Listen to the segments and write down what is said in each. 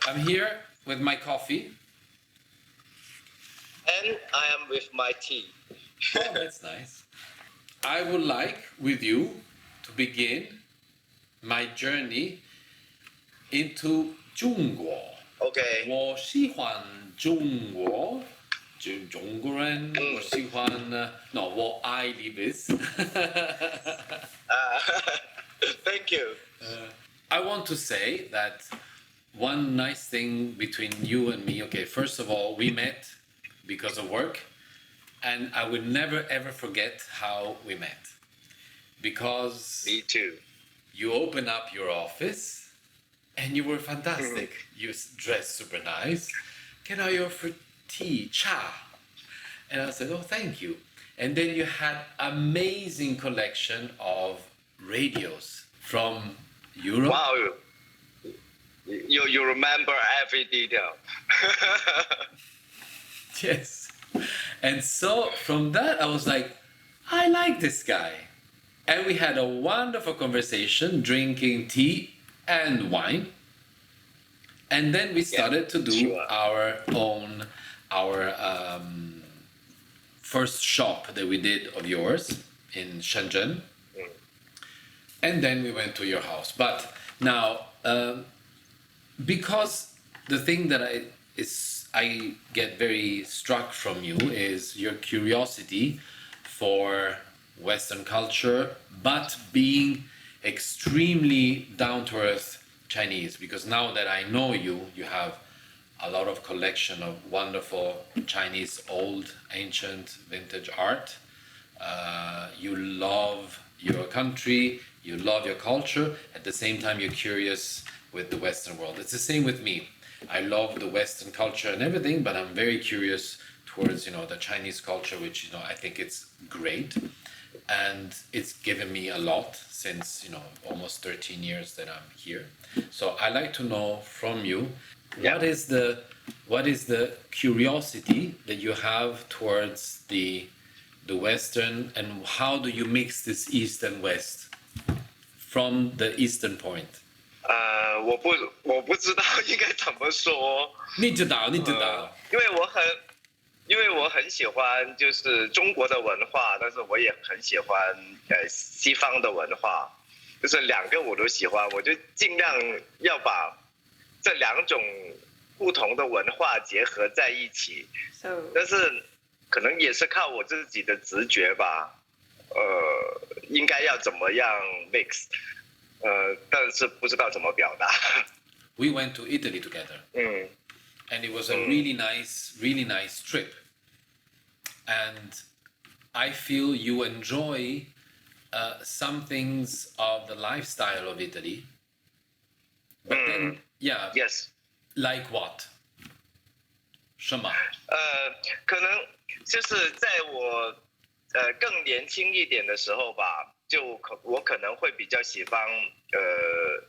I'm here with my coffee. And I am with my tea. Oh, that's nice. I would like with you to begin my journey into 中国。OK，我喜欢中国，中国人，我喜欢no，我爱 Libis。Thank you. I want to say that one nice thing between you and me, okay, first of all, we met because of work, and I would never ever forget how we met. Because Me too. you opened up your office and you were fantastic. You dressed super nice. Can I offer tea, cha? And I said, oh, thank you. And then you had amazing collection of radios from Europe. Wow, you remember every detail. Yes. And so from that, I was like, I like this guy. And we had a wonderful conversation, drinking tea and wine. And then we started to do sure. our first shop that we did of yours in Shenzhen. And then we went to your house. But now, because the thing that I get very struck from you is your curiosity for Western culture, but being extremely down-to-earth Chinese. Because now that I know you, you have a lot of collection of wonderful Chinese old, ancient, vintage art. You love your country, you love your culture. At the same time, you're curious with the Western world. It's the same with me. I love the Western culture and everything, but I'm very curious towards, the Chinese culture, which, I think it's great. And it's given me a lot since, almost 13 years that I'm here. So I like to know from you, what is the curiosity that you have towards the Western, and how do you mix this East and West from the Eastern point? 我不知道应该怎么说。你知道。因为我很喜欢就是中国的文化，但是我也很喜欢西方的文化，就是两个我都喜欢，我就尽量要把这两种不同的文化结合在一起。但是可能也是靠我自己的直觉吧，应该要怎么样 mix，但是不知道怎么表达。We went to Italy together. And it was a really nice trip. And I feel you enjoy some things of the lifestyle of Italy. But then, yes. Like what? 什么？可能就是在我更年轻一点的时候吧，我可能会比较喜欢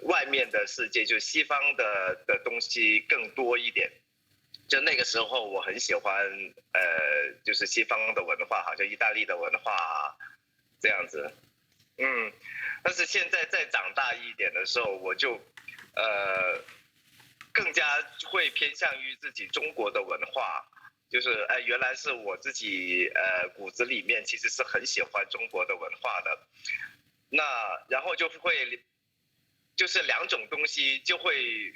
外面的世界，就西方的东西更多一点。就那个时候我很喜欢就是西方的文化，好像意大利的文化这样子。但是现在再长大一点的时候，我就更加会偏向于自己中国的文化，就是原来是我自己骨子里面其实是很喜欢中国的文化的。那然后就是两种东西就会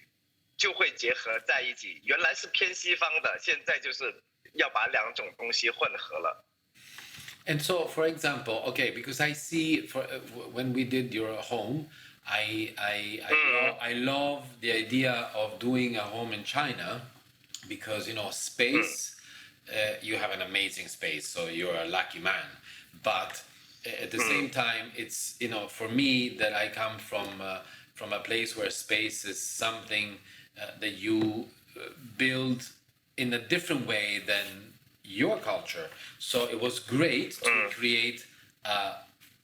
结合在一起，原来是偏西方的，现在就是要把两种东西混合了。And so, for example, okay, because I see when we did your home, I love the idea of doing a home in China, because space. You have an amazing space, so you're a lucky man. But at the same time, it's for me that I come from a place where space is something that you build in a different way than your culture. So it was great to create a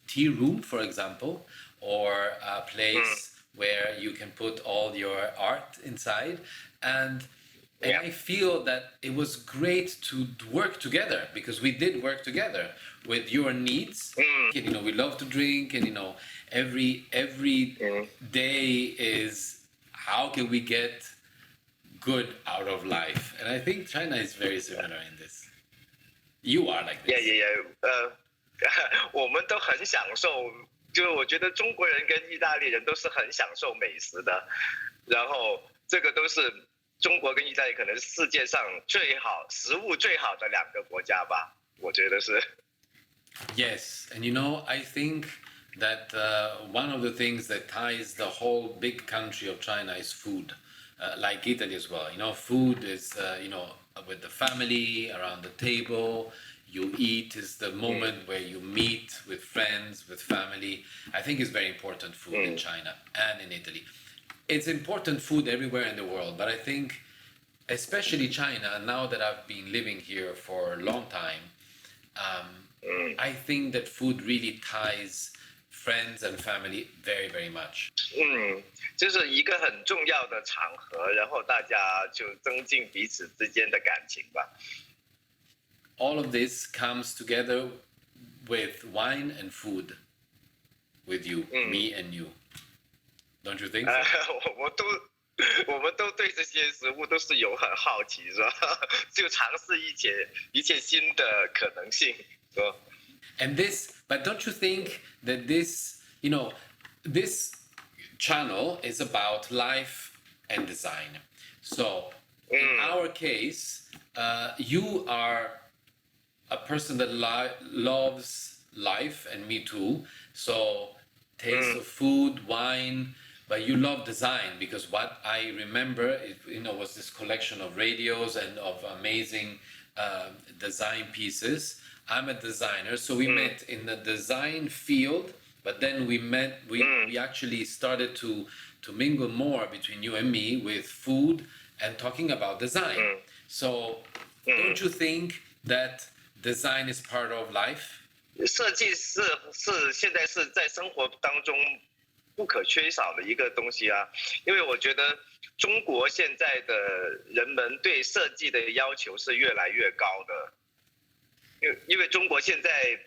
tea room, for example, or a place where you can put all your art inside. And I feel that it was great to work together, because we did work together with your needs. And, we love to drink, and every day is how can we get good out of life. And I think China is very similar in this. You are like this.我们都很享受，就是我觉得中国人跟意大利人都是很享受美食的，然后这个都是中国跟意大利可能是世界上食物最好的两个国家吧，我觉得是。Yes, and I think that one of the things that ties the whole big country of China is food, like Italy as well. Food is, with the family around the table, you eat is the moment where you meet with friends, with family. I think it's very important food in China and in Italy. It's important food everywhere in the world, but I think, especially China, now that I've been living here for a long time, I think that food really ties friends and family very, very much. 就是一个很重要的场合，然后大家就增进彼此之间的感情吧。All of this comes together with wine and food, with you, me and you. Don't you think so? 我们都对这些食物都是有很好奇，是吧？就尝试一切新的可能性，是吧？ But don't you think that this channel is about life and design? So in our case, you are a person that loves life, and me too. So taste of food, wine, but you love design, because what I remember was this collection of radios and of amazing design pieces. I'm a designer, so we met in the design field, but then we actually started to mingle more between you and me with food and talking about design. So don't you think that design is part of life? 设计是现在是在生活当中不可缺少的一个东西啊，因为我觉得中国现在的人们对设计的要求是越来越高的。因为中国现在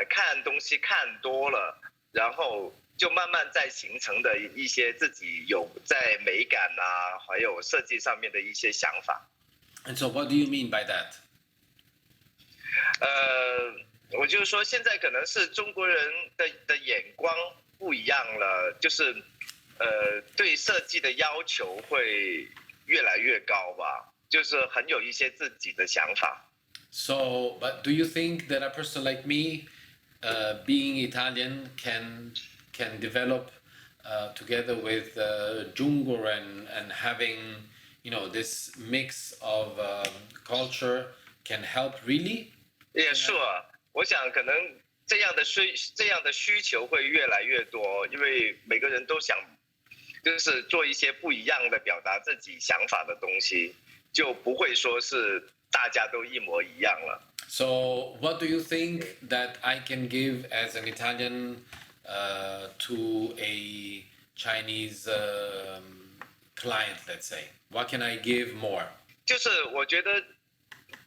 看东西看多了，然后就慢慢在形成的一些自己有在美感啊，还有设计上面的一些想法。And so what do you mean by that? 我就是说现在可能是中国人的眼光不一样了，就是对设计的要求会越来越高吧，就是很有一些自己的想法。So, but do you think that a person like me, being Italian, can develop together with Jungur and having this mix of culture can help really? Yeah, sure. 我想可能这样的需求会越来越多，因为每个人都想就是做一些不一样的表达自己想法的东西，就不会说是。大家都一模一样了。So, what do you think that I can give as an Italian to a Chinese client? Let's say, what can I give more? 就是我觉得，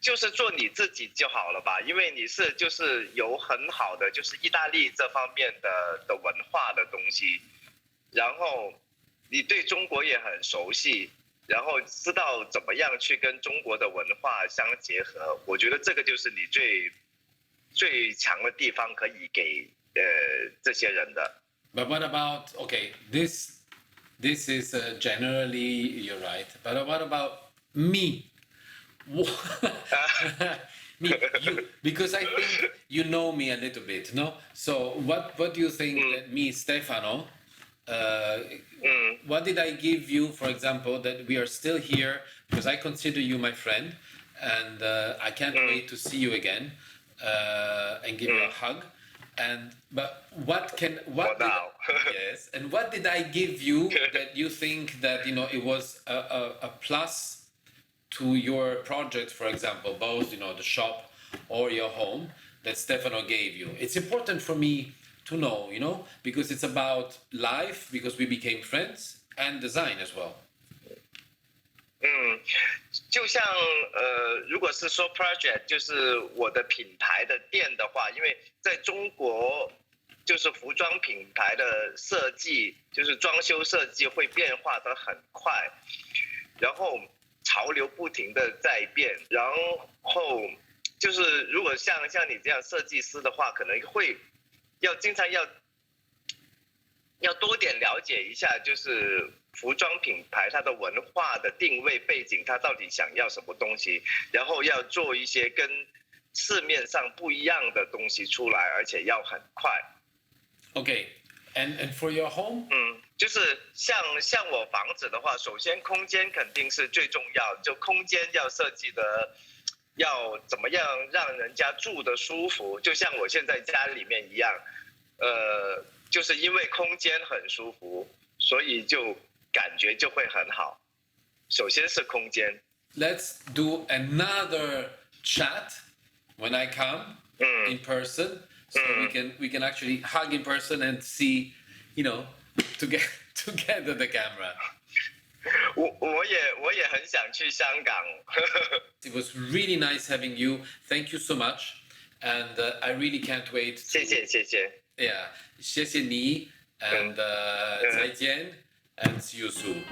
就是做你自己就好了吧，因为你就是有很好的就是意大利这方面的文化的东西，然后你对中国也很熟悉。然后知道怎么样去跟中国的文化相结合，我觉得这个就是你最强的地方，可以给这些人的。But what about this is generally you're right. But what about me? Me, you, because I think you know me a little bit, no? So what do you think that me, Stefano? What did I give you, for example, that we are still here, because I consider you my friend, and I can't wait to see you again and give you a hug. But what yes, and what did I give you that you think that it was a plus to your project, for example, both the shop or your home, that Stefano gave you? It's important for me to know, because it's about life, because we became friends, and design as well. 就像如果是说 project 就是我的品牌的店的话，因为在中国就是服装品牌的设计，就是装修设计会变化得很快，然后潮流不停的在变，然后就是如果像你这样设计师的话，可能会经常要多点了解一下，就是服装品牌它的文化的定位背景，它到底想要什么东西，然后要做一些跟市面上不一样的东西出来，而且要很快。Okay, and for your home? 就是像我房子的话，首先空间肯定是最重要，就空间要设计的要怎么样让人家住的舒服，就像我现在家里面一样，就是因为空间很舒服，所以就感觉就会很好。首先是空间。Let's do another chat when I come in person, so we can actually hug in person and see, together the camera. 我也很想去香港。It was really nice having you. Thank you so much, and I really can't wait. 谢谢。Yeah, 谢谢你 and 再见 and see you soon.